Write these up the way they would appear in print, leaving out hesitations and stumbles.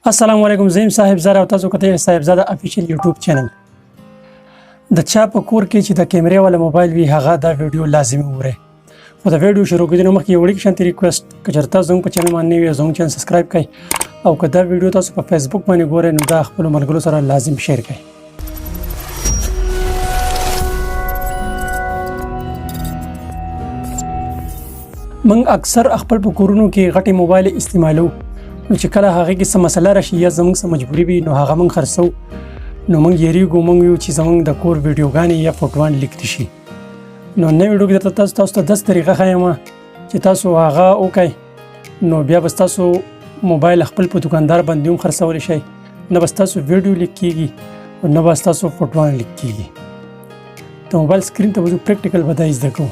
السلام علیکم زیم صاحبزاده او تاسو کته صاحبزاده افیشل یوټیوب چینل د چا په کور کې چې د کیمرې والا موبایل وي هغه دا ویډیو لازمي وره خو دا ویډیو شروع کېدو مخکې یو وړي شانتي ریکوست کچرتا زنګ په چینل باندې وي زنګ چینل سبسکرایب کړئ او که دا ویډیو تاسو په فیسبوک باندې ګورئ نو دا خپل ملګرو سره لازم شیر کړئ من اکثر خپل په کورونو کې غټي موبایل استعمالو نو چې کله هغه کې څه مسله راشي یا زموږ څه مجبوري وي نو هغه موږ خرڅو نو موږ یریږو موږ یو چې زموږ د کور ویډیوګانې یا فوټوان لیک شي نو نو ویډیو کې تاسو ته 10 طریقه ښایم چې تاسو هغه وکړئ نو بیا به تاسو موبایل خپل په دکاندار باندې هم خرڅول شي نه به تاسو ویډیو لیک کیږي او نه به تاسو فوټوان لیک کیږي ته موبایل سکرین ته وځو پریکټیکل بدای زده کوو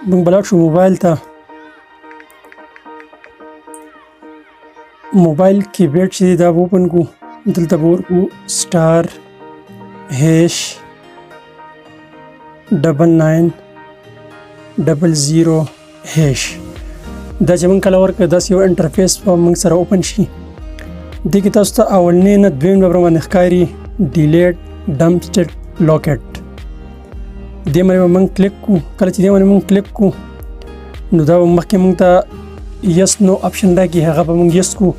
موږ بلاک شو موبایل ته موبایل کیبورډ چې دا اوپن کو دلته ورکو سٹار هیش 9900 هیش دا چې موږ کله ورکو داس یو انټرفیس په موږ سره اوپن شي د کې تاسو ته اولنې نه دویم نمبر باندې ښکاري ډیلیټ ډمپسټر لوکیټ دې باندې موږ کلیک کو کله چې دې باندې موږ کلیک کو نو دا مخکې موږ ته یس نو اپشن راکې هغه به موږ یس کو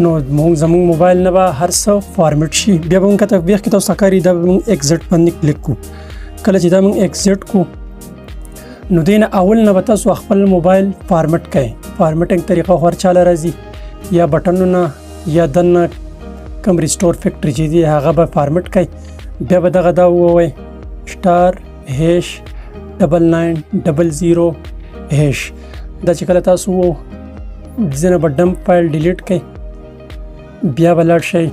نو موږ زموږ موبایل نه به هر څه فارمیټ شي بیا به موږ کته بیخ کې تاسو ښکاري دا به موږ ایکزټ باندې کلیک کو کله چې دا موږ ایکزټ کو نو دې نه اول نه به تاسو خپل موبایل فارمیټ کړئ فارمیټینګ طریقه هر چاله راځي یا بټنونه یا دنه کم ریسټور فیکټری چې دی هغه به فارمیټ کړئ بیا به دغه دا ووایي سٹار هیش 9900 هیش دا چې کله تاسو ځنه به ډمپ فایل ډیلیټ کړئ بیا به لاړ شئ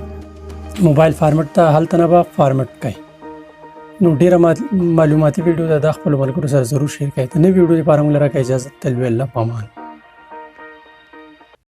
موبایل فارمیټ ته هلته نه به فارمیټ کړئ نو ډیره معلوماتي ویډیو دا خپل ملګرو سره ضرور شیر کړئ ته نوې ویډیو لپاره موږ لره اجازه تل ویل الله پامان